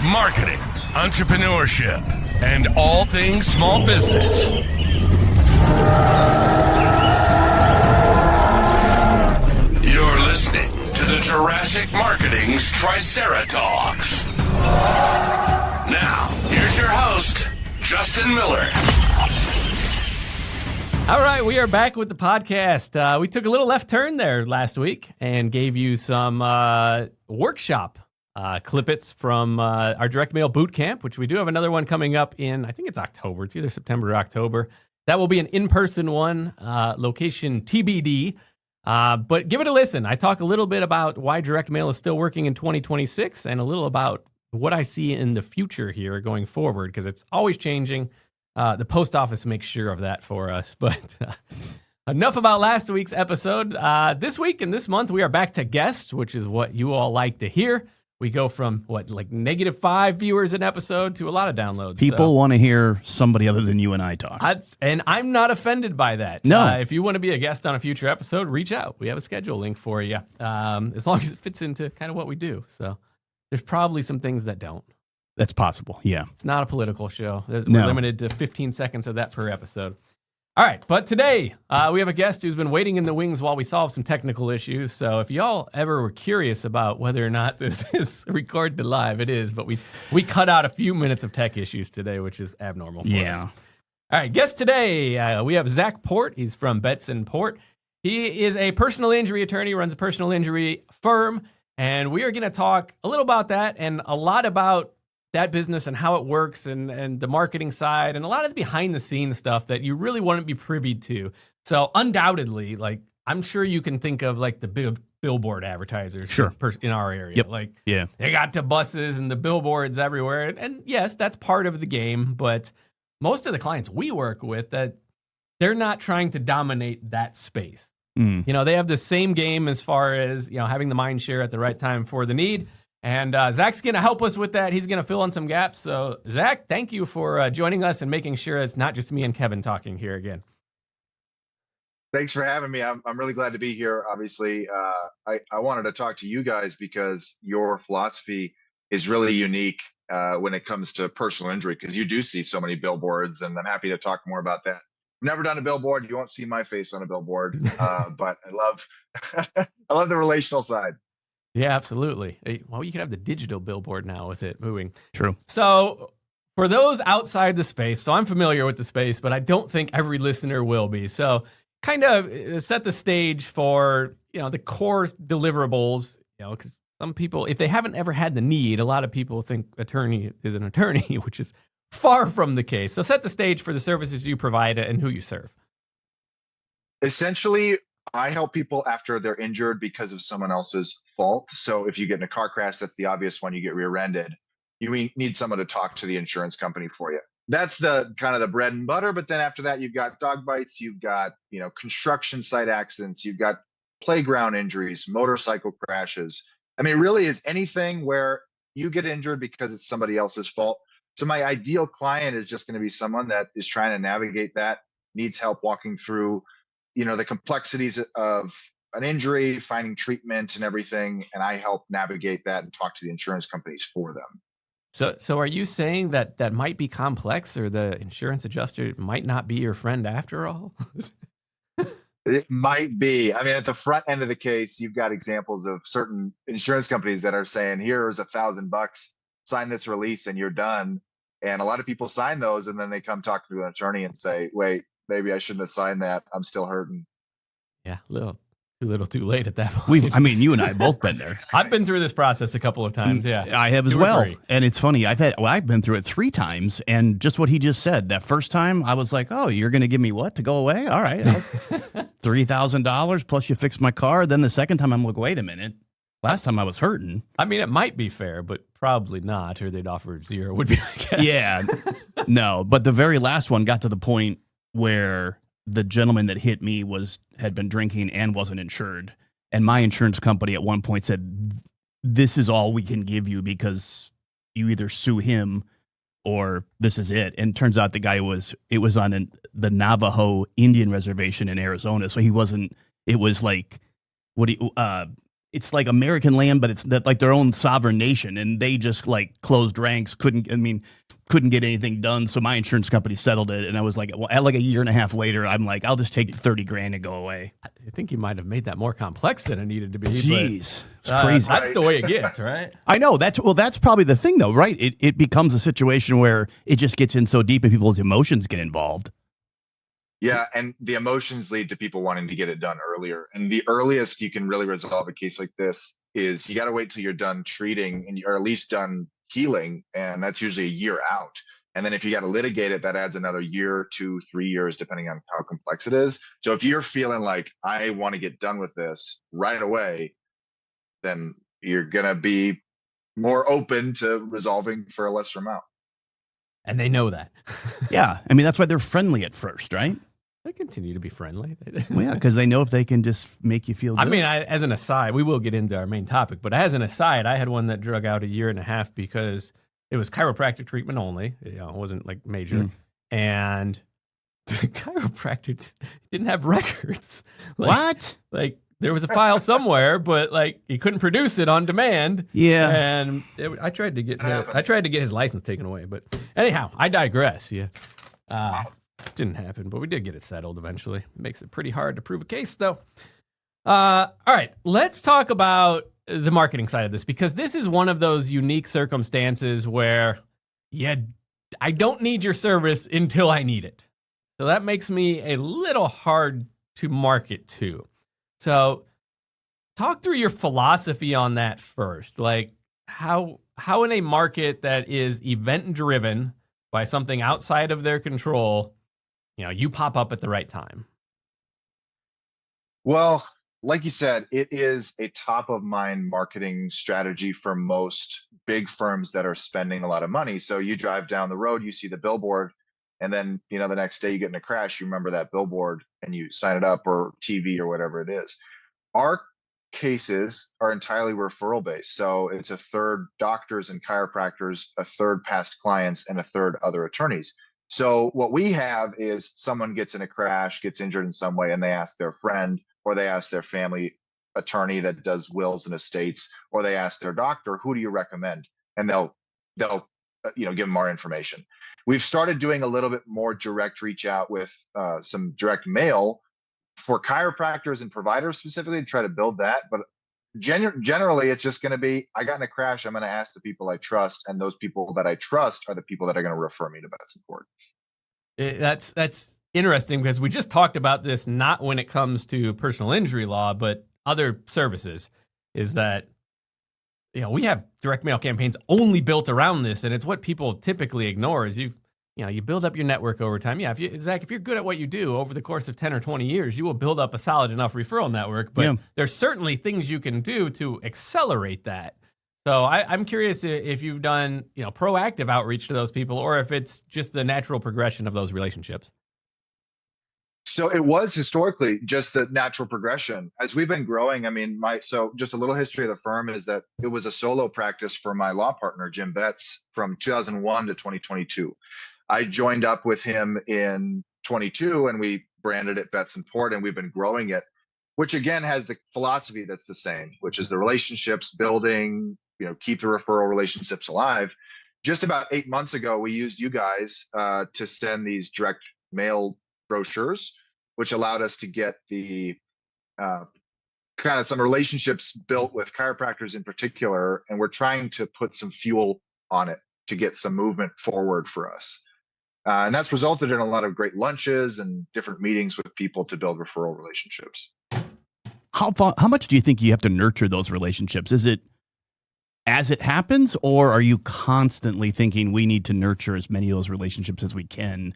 marketing, entrepreneurship, and all things small business. You're listening to the Jurassic Marketing's Triceratops. Now, here's your host, Justin Miller. All right, we are back with the podcast. We took a little left turn there last week and gave you some workshop clippets from our direct mail boot camp, which we do have another one coming up in, I think it's October. It's either September or October. That will be an in-person one, location TBD. But give it a listen. I talk a little bit about why direct mail is still working in 2026 and a little about what I see in the future here going forward, because it's always changing. The post office makes sure of that for us. But enough about last week's episode. This week and this month, we are back to guests, which is what you all like to hear. We go from, -5 viewers an episode to a lot of downloads. People want to hear somebody other than you and I talk. And I'm not offended by that. No. If you want to be a guest on a future episode, reach out. We have a schedule link for you, as long as it fits into kind of what we do. So there's probably some things that don't. That's possible, yeah. It's not a political show. We're No. limited to 15 seconds of that per episode. All right, but today we have a guest who's been waiting in the wings while we solve some technical issues. So if y'all ever were curious about whether or not this is recorded live, it is. But we cut out a few minutes of tech issues today, which is abnormal for us. All right, guest today, we have Zack Port. He's from Betts & Port. He is a personal injury attorney, runs a personal injury firm. And we are going to talk a little about that and a lot about that business and how it works and the marketing side and a lot of the behind the scenes stuff that you really wouldn't be privy to. So undoubtedly, I'm sure you can think of the billboard advertisers Sure. in our area. Yep. Yeah. They got the buses and the billboards everywhere. And yes, that's part of the game, but most of the clients we work with, that they're not trying to dominate that space. They have the same game as far as, having the mind share at the right time for the need. And Zach's going to help us with that. He's going to fill in some gaps. So, Zach, thank you for joining us and making sure it's not just me and Kevin talking here again. Thanks for having me. I'm really glad to be here. Obviously, I wanted to talk to you guys because your philosophy is really unique when it comes to personal injury, because you do see so many billboards, and I'm happy to talk more about that. I've never done a billboard. You won't see my face on a billboard, but I love I love the relational side. Yeah, absolutely. Well, you can have the digital billboard now with it moving. True. So for those outside the space, so I'm familiar with the space, but I don't think every listener will be. So kind of set the stage for, the core deliverables, because some people, if they haven't ever had the need, a lot of people think attorney is an attorney, which is far from the case. So set the stage for the services you provide and who you serve. Essentially, I help people after they're injured because of someone else's fault. So if you get in a car crash, that's the obvious one, you get rear-ended. You need someone to talk to the insurance company for you. That's the kind of the bread and butter. But then after that, you've got dog bites, you've got, construction site accidents, you've got playground injuries, motorcycle crashes. I mean, it really is anything where you get injured because it's somebody else's fault. So my ideal client is just going to be someone that is trying to navigate that, needs help walking through the complexities of an injury, finding treatment and everything. And I help navigate that and talk to the insurance companies for them. So are you saying that might be complex, or the insurance adjuster might not be your friend after all? It might be. I mean, at the front end of the case, you've got examples of certain insurance companies that are saying, here's $1,000, sign this release and you're done. And a lot of people sign those and then they come talk to an attorney and say, wait, maybe I shouldn't have signed that. I'm still hurting. Yeah, too little, too late at that point. You and I have both been there. I've been through this process a couple of times. Yeah, I have as well. And it's funny. I've been through it 3 times, and just what he just said. That first time, I was like, "Oh, you're going to give me what to go away? All right, $3,000 plus you fix my car." Then the second time, I'm like, "Wait a minute. Last time I was hurting." I mean, it might be fair, but probably not, or they'd offer 0. Would be, I guess. Yeah, no. But the very last one got to the point where the gentleman that hit me had been drinking and wasn't insured. And my insurance company at one point said, this is all we can give you because you either sue him or this is it. And it turns out the guy it was on the Navajo Indian reservation in Arizona. So he wasn't, it was like, it's like American land, but it's that like their own sovereign nation, and they just like closed ranks, couldn't get anything done. So my insurance company settled it, and I was like, well, at like a year and a half later, I'm like, I'll just take $30,000 and go away. I think you might have made that more complex than it needed to be. Jeez, but, it's crazy. That's the way it gets, right? I know that's probably the thing though, right? It becomes a situation where it just gets in so deep and people's emotions get involved. Yeah, and the emotions lead to people wanting to get it done earlier. And the earliest you can really resolve a case like this is you got to wait till you're done treating and you're at least done healing, and that's usually a year out. And then if you got to litigate it, that adds another year, 2, 3 years, depending on how complex it is. So if you're feeling like I want to get done with this right away, then you're gonna be more open to resolving for a lesser amount. And they know that. Yeah, I mean that's why they're friendly at first, right? They continue to be friendly. Well, yeah, because they know if they can just make you feel good. I mean, as an aside, we will get into our main topic, but as an aside, I had one that drug out a year and a half because it was chiropractic treatment only. It wasn't like major. And the chiropractor didn't have records. What? Like there was a file somewhere, but like he couldn't produce it on demand. Yeah. And I tried to get his license taken away, but anyhow, I digress. Yeah. Didn't happen, but we did get it settled eventually. It makes it pretty hard to prove a case, though. All right, let's talk about the marketing side of this, because this is one of those unique circumstances where, I don't need your service until I need it. So that makes me a little hard to market to. So talk through your philosophy on that first. Like how in a market that is event-driven by something outside of their control, you pop up at the right time. Well, like you said, it is a top of mind marketing strategy for most big firms that are spending a lot of money. So you drive down the road, you see the billboard, and then, the next day you get in a crash, you remember that billboard and you sign it up, or TV or whatever it is. Our cases are entirely referral based. So it's a third doctors and chiropractors, a third past clients, and a third other attorneys. So what we have is someone gets in a crash, gets injured in some way, and they ask their friend, or they ask their family attorney that does wills and estates, or they ask their doctor, who do you recommend? And they'll give them our information. We've started doing a little bit more direct reach out with some direct mail for chiropractors and providers specifically to try to build that. But generally, it's just going to be, I got in a crash, I'm going to ask the people I trust, and those people that I trust are the people that are going to refer me to Zack Port. That's interesting, because we just talked about this, not when it comes to personal injury law, but other services, is that we have direct mail campaigns only built around this, and it's what people typically ignore is you build up your network over time. Yeah, Zach, if you're good at what you do over the course of 10 or 20 years, you will build up a solid enough referral network, but there's certainly things you can do to accelerate that. So I'm curious if you've done, proactive outreach to those people, or if it's just the natural progression of those relationships. So it was historically just the natural progression. As we've been growing, so just a little history of the firm is that it was a solo practice for my law partner, Jim Betts, from 2001 to 2022. I joined up with him in 22 and we branded it Betts and Port, and we've been growing it, which again has the philosophy that's the same, which is the relationships building, keep the referral relationships alive. Just about 8 months ago, we used you guys to send these direct mail brochures, which allowed us to get the kind of some relationships built with chiropractors in particular. And we're trying to put some fuel on it to get some movement forward for us. And that's resulted in a lot of great lunches and different meetings with people to build referral relationships. How much do you think you have to nurture those relationships? Is it as it happens, or are you constantly thinking we need to nurture as many of those relationships as we can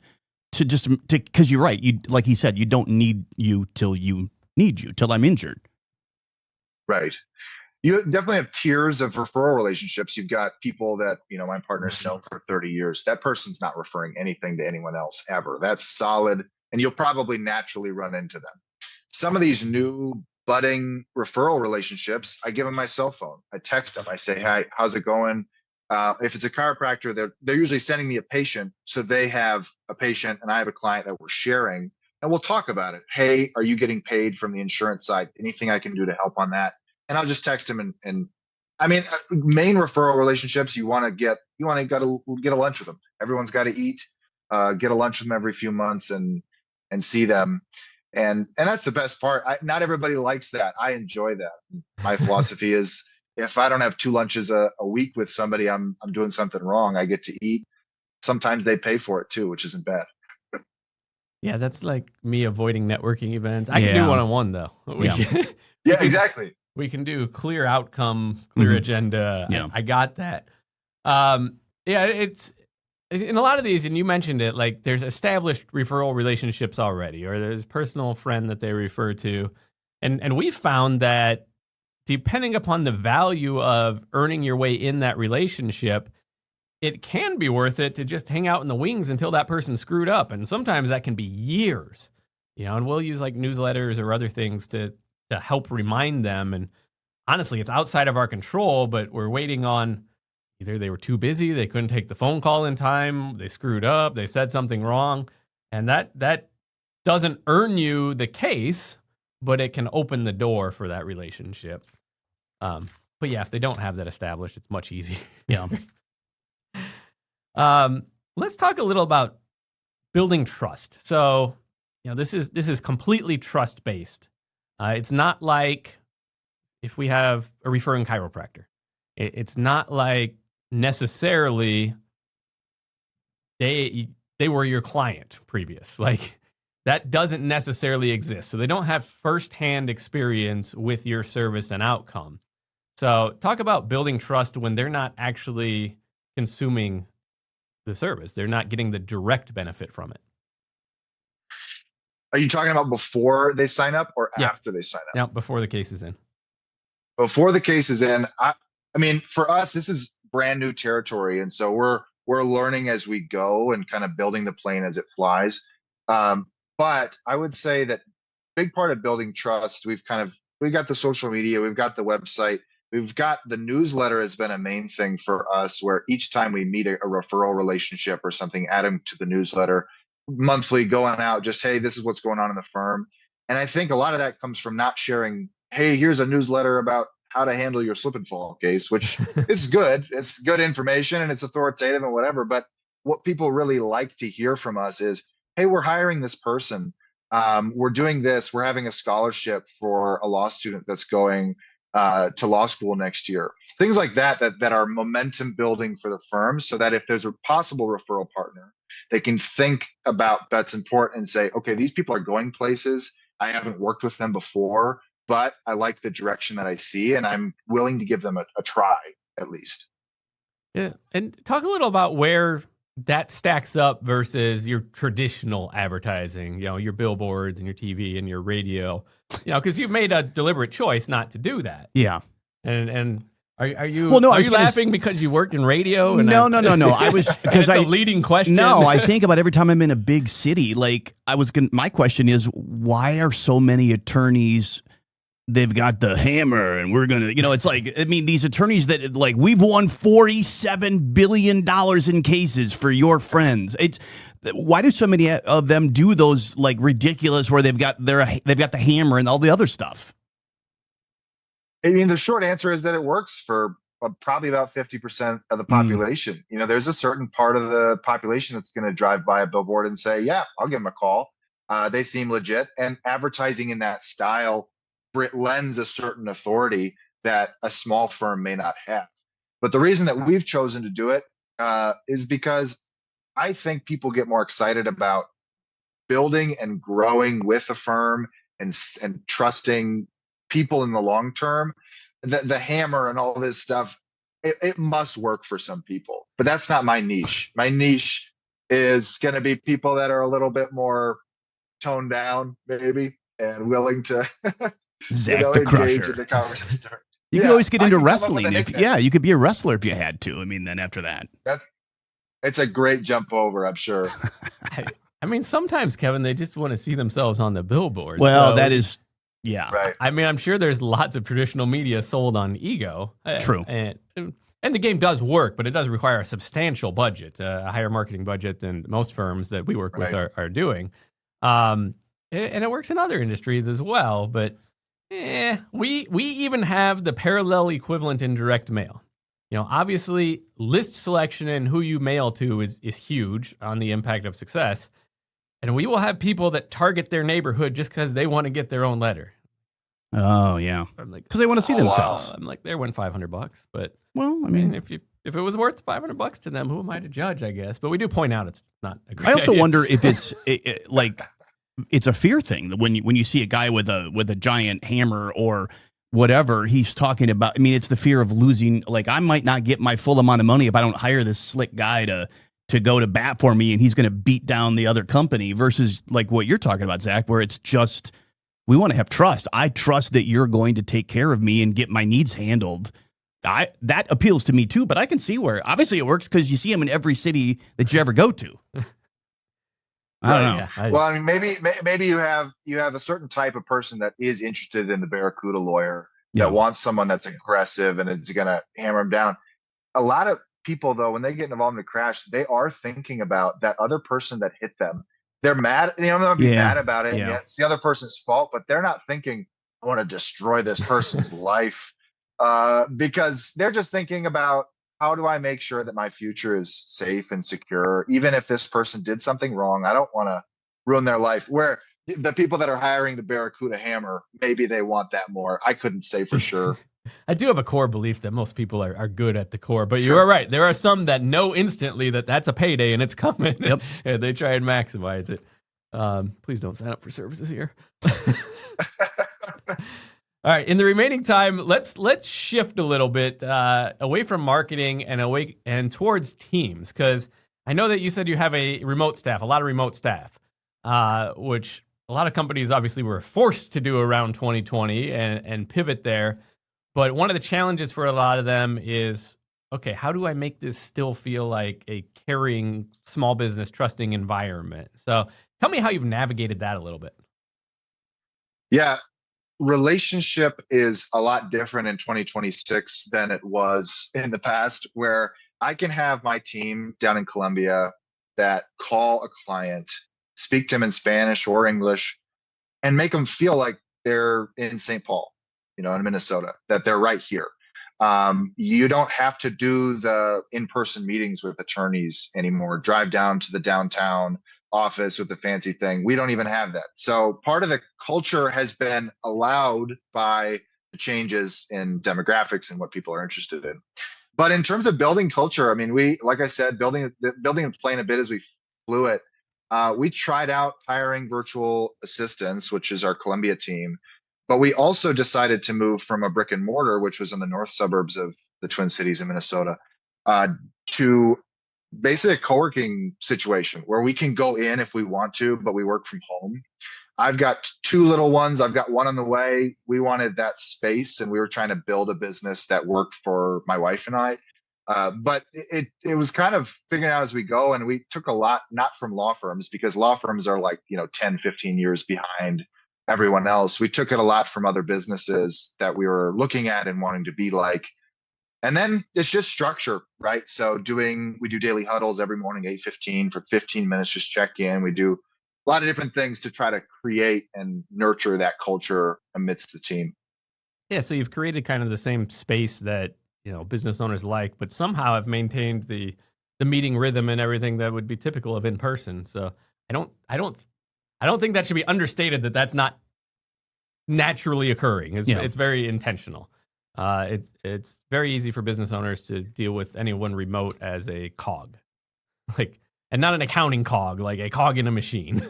because you're right. Like he said, you don't need you till you need you, till I'm injured. Right. You definitely have tiers of referral relationships. You've got people that, my partner's known for 30 years. That person's not referring anything to anyone else ever. That's solid. And you'll probably naturally run into them. Some of these new budding referral relationships, I give them my cell phone. I text them. I say, "Hi, how's it going?" If it's a chiropractor, they're usually sending me a patient. So they have a patient and I have a client that we're sharing, and we'll talk about it. Hey, are you getting paid from the insurance side? Anything I can do to help on that? and I'll just text them. And I mean, main referral relationships, you want to get a lunch with them. Everyone's got to eat, get a lunch with them every few months and see them. And that's the best part. Not everybody likes that. I enjoy that. My philosophy is if I don't have 2 lunches a week with somebody, I'm doing something wrong. I get to eat. Sometimes they pay for it too, which isn't bad. Yeah, that's like me avoiding networking events. I can do Yeah. one-on-one though. Yeah, exactly. We can do clear outcome, clear agenda. Yeah. I got that. Yeah, it's in a lot of these, and you mentioned it, like there's established referral relationships already, or there's a personal friend that they refer to. And we've found that depending upon the value of earning your way in that relationship, it can be worth it to just hang out in the wings until that person screwed up. And sometimes that can be years, and we'll use like newsletters or other things to help remind them. And honestly, it's outside of our control, but we're waiting on either they were too busy, they couldn't take the phone call in time, they screwed up, they said something wrong. And that doesn't earn you the case, but it can open the door for that relationship. But yeah, if they don't have that established, it's much easier. Yeah. Let's talk a little about building trust. So, this is completely trust based. It's not like if we have a referring chiropractor. It's not like necessarily they were your client previous. Like that doesn't necessarily exist. So they don't have firsthand experience with your service and outcome. So talk about building trust when they're not actually consuming the service. They're not getting the direct benefit from it. Are you talking about before they sign up or Yeah. after they sign up? Now, before the case is in. Before the case is in, I mean, for us, this is brand new territory, and so we're learning as we go and kind of building the plane as it flies. But I would say that big part of building trust, we've got the social media, we've got the website, we've got the newsletter has been a main thing for us, where each time we meet a referral relationship or something, add them to the newsletter monthly, going out, just, hey, this is what's going on in the firm. And I think a lot of that comes from not sharing, hey, here's a newsletter about how to handle your slip and fall case, which is good. It's good information and it's authoritative and whatever. But what people really like to hear from us is, hey, we're hiring this person. We're doing this. We're having a scholarship for a law student that's going to law school next year. Things like that are momentum building for the firm, so that if there's a possible referral partner, they can think about Betts and Port and say, okay, these people are going places. I haven't worked with them before, but I like the direction that I see, and I'm willing to give them a try at least. Yeah. And talk a little about where that stacks up versus your traditional advertising, your billboards and your TV and your radio, because you've made a deliberate choice not to do that. Yeah. And are you, Well, no, I are was you gonna laughing because you worked in radio? And No. I was because it's a leading question. No, I think about every time I'm in a big city. Like my question is, why are so many attorneys? They've got the hammer, and we're gonna, it's like, I mean, these attorneys that like we've won $47 billion in cases for your friends. Why do so many of them do those like ridiculous where they've got the hammer and all the other stuff? I mean, the short answer is that it works for probably about 50% of the population. There's a certain part of the population that's going to drive by a billboard and say, yeah, I'll give them a call. They seem legit. And advertising in that style lends a certain authority that a small firm may not have. But the reason that we've chosen to do it is because I think people get more excited about building and growing with a firm and trusting people in the long term. The hammer and all this stuff, it must work for some people, but that's not my niche. My niche is going to be people that are a little bit more toned down, maybe, and willing to Zack the engage Crusher. in the conversation. You could always get into I can come up wrestling. with a You could be a wrestler if you had to. I mean, then after that, it's a great jump over, I'm sure. I mean, sometimes, Kevin, they just want to see themselves on the billboard. well, So, that is, yeah, Right. I mean, I'm sure there's lots of traditional media sold on ego. True. And the game does work, but it does require a substantial budget, a higher marketing budget than most firms that we work with Right. are doing. And it works in other industries as well. But We even have the parallel equivalent in direct mail. Obviously, list selection and who you mail to is huge on the impact of success. And we will have people that target their neighborhood just because they want to get their own letter. Oh yeah, I'm like, because they want to see themselves. I'm like, they're win $500, but Well, I mean, if it was worth $500 to them, who am I to judge? I guess. But we do point out it's not a great I also idea. wonder if it's like it's a fear thing that when you see a guy with a giant hammer or whatever he's talking about. I mean, it's the fear of losing. Like, I might not get my full amount of money if I don't hire this slick guy to go to bat for me, and he's going to beat down the other company. Versus like what you're talking about, Zach, where it's just we want to have trust. I trust that you're going to take care of me and get my needs handled. That appeals to me too, but I can see where obviously it works because you see them in every city that you ever go to. I don't know. Yeah, Well, I mean, maybe you have a certain type of person that is interested in the Barracuda lawyer that wants someone that's aggressive and is going to hammer him down. A lot of people, though, when they get involved in a crash, they are thinking about that other person that hit them. They're mad. They'll be mad about it. Yeah, it's the other person's fault, but they're not thinking, I want to destroy this person's life, because they're just thinking about, how do I make sure that my future is safe and secure? Even if this person did something wrong, I don't want to ruin their life. Where the people that are hiring the Barracuda hammer, maybe they want that more. I couldn't say for sure. I do have a core belief that most people are good at the core, but you are right. There are some that know instantly that that's a payday and it's coming. Yep. And they try and maximize it. Please don't sign up for services here. All right, in the remaining time, let's shift a little bit away from marketing and towards teams, because I know that you said you have a remote staff, a lot of remote staff, which a lot of companies obviously were forced to do around 2020 and pivot there. But one of the challenges for a lot of them is, okay, how do I make this still feel like a caring, small business, trusting environment? So tell me how you've navigated that a little bit. Yeah. Relationship is a lot different in 2026 than it was in the past, where I can have my team down in Colombia that call a client, speak to them in Spanish or English, and make them feel like they're in St. Paul, in Minnesota, that they're right here. You don't have to do the in-person meetings with attorneys anymore, drive down to the downtown office with the fancy thing. We don't even have that. So part of the culture has been allowed by the changes in demographics and what people are interested in. But in terms of building culture, I mean, like I said, building and playing a bit as we flew it. We tried out hiring virtual assistants, which is our Columbia team. But we also decided to move from a brick and mortar, which was in the north suburbs of the Twin Cities in Minnesota, to basically a co-working situation where we can go in if we want to, but we work from home. I've got 2 little ones. I've got one on the way. We wanted that space, and we were trying to build a business that worked for my wife and I. But it was kind of figuring out as we go. And we took a lot, not from law firms, because law firms are like, 10, 15 years behind everyone else. We took it a lot from other businesses that we were looking at and wanting to be like. And then it's just structure, right? So we do daily huddles every morning, 8:15 for 15 minutes, just check in. We do a lot of different things to try to create and nurture that culture amidst the team. Yeah, so you've created kind of the same space that, business owners like, but somehow have maintained the meeting rhythm and everything that would be typical of in person. So I don't think that should be understated that that's not naturally occurring. It's very intentional. It's very easy for business owners to deal with anyone remote as a cog, and not an accounting cog, like a cog in a machine,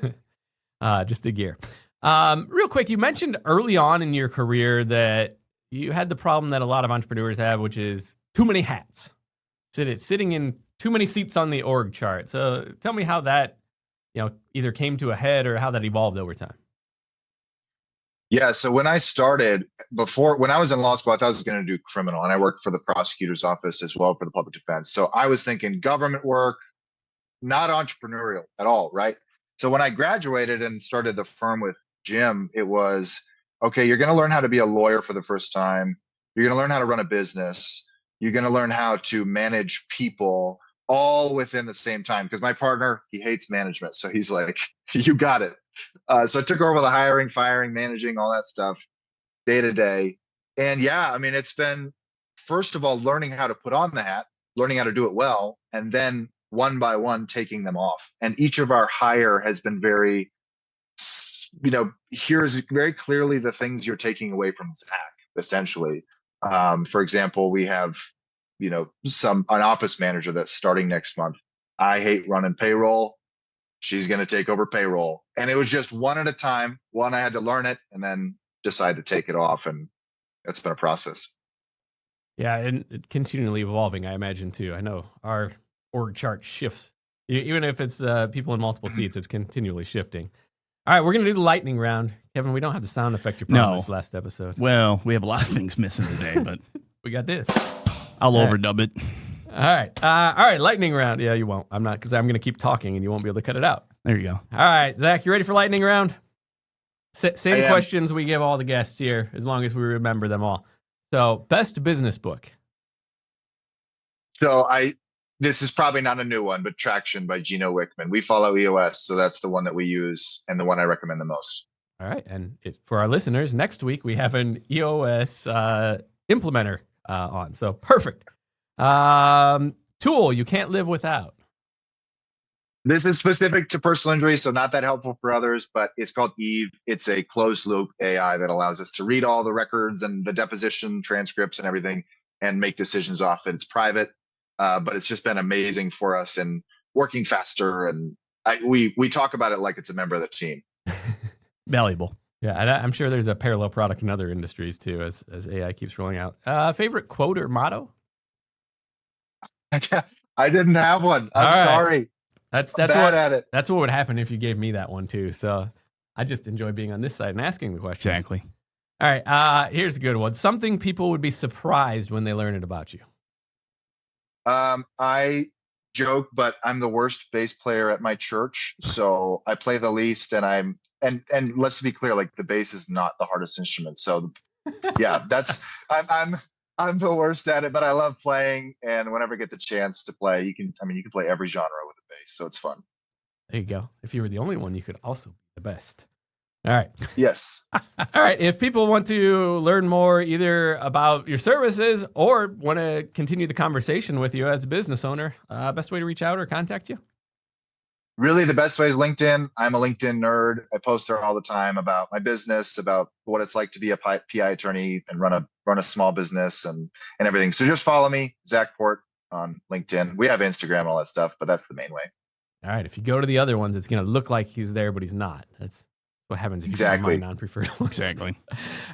just a gear. Real quick, you mentioned early on in your career that you had the problem that a lot of entrepreneurs have, which is too many hats, sitting in too many seats on the org chart. So tell me how that, either came to a head or how that evolved over time. Yeah. So when I started, when I was in law school, I thought I was going to do criminal, and I worked for the prosecutor's office as well for the public defense. So I was thinking government work, not entrepreneurial at all, right? So when I graduated and started the firm with Jim, it was, okay, you're going to learn how to be a lawyer for the first time. You're going to learn how to run a business. You're going to learn how to manage people all within the same time. Because my partner, he hates management. So he's like, you got it. So I took over the hiring, firing, managing, all that stuff. day to day. And yeah, I mean, it's been, first of all, learning how to put on the hat, learning how to do it well, and then one by one taking them off. And each of our hire has been very, here's very clearly the things you're taking away from Zach, essentially. For example, we have, an office manager that's starting next month. I hate running payroll. She's going to take over payroll. And it was just one at a time. One, I had to learn it and then decide to take it off. And it's been a process. Yeah, and it continually evolving, I imagine, too. I know our org chart shifts. Even if it's people in multiple seats, it's continually shifting. All right, we're going to do the lightning round. Kevin, we don't have the sound effect you promised last episode. Well, we have a lot of things missing today, but we got this. I'll overdub it. All right, lightning round. Yeah, you won't. I'm not, because I'm going to keep talking and you won't be able to cut it out. There you go. All right, Zach, you ready for lightning round? Same questions we give all the guests here, as long as we remember them all. So, best business book. So this is probably not a new one, but Traction by Gino Wickman. We follow EOS, so that's the one that we use and the one I recommend the most. All right, and for our listeners, next week we have an EOS implementer on, so perfect. Tool you can't live without. This is specific to personal injury, so not that helpful for others, but it's called Eve. It's a closed loop AI that allows us to read all the records and the deposition transcripts and everything and make decisions off it. It's private, but it's just been amazing for us and working faster. And we talk about it like it's a member of the team. Valuable. Yeah, and I'm sure there's a parallel product in other industries too, as AI keeps rolling out. Favorite quote or motto? I didn't have one. I'm sorry. That's bad what at it. That's what would happen if you gave me that one too. So I just enjoy being on this side and asking the questions. Exactly. All right. Here's a good one. Something people would be surprised when they learn it about you. I joke, but I'm the worst bass player at my church. So I play the least, and and let's be clear, like the bass is not the hardest instrument. So yeah, I'm the worst at it, but I love playing. And whenever I get the chance to play, you can play every genre with a bass. So it's fun. There you go. If you were the only one, you could also be the best. All right. Yes. All right. If people want to learn more either about your services or want to continue the conversation with you as a business owner, best way to reach out or contact you? Really, the best way is LinkedIn. I'm a LinkedIn nerd. I post there all the time about my business, about what it's like to be a PI attorney and run a small business and everything. So just follow me, Zack Port, on LinkedIn. We have Instagram and all that stuff, but that's the main way. All right. If you go to the other ones, it's going to look like he's there, but he's not. That's what happens if you have non-preferred links. Exactly.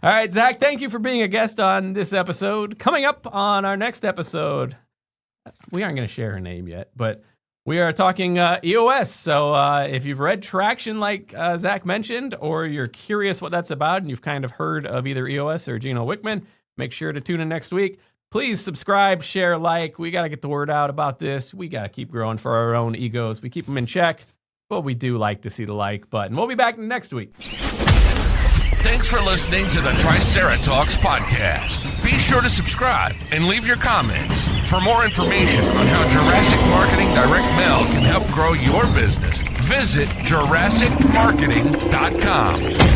All right, Zach, thank you for being a guest on this episode. Coming up on our next episode, we aren't going to share her name yet, but we are talking EOS. So if you've read Traction like Zach mentioned, or you're curious what that's about and you've kind of heard of either EOS or Gino Wickman, make sure to tune in next week. Please subscribe, share, like. We got to get the word out about this. We got to keep growing for our own egos. We keep them in check, but we do like to see the like button. We'll be back next week. Thanks for listening to the Triceratops podcast. Be sure to subscribe and leave your comments. For more information on how Jurassic Marketing Direct Mail can help grow your business, visit JurassicMarketing.com.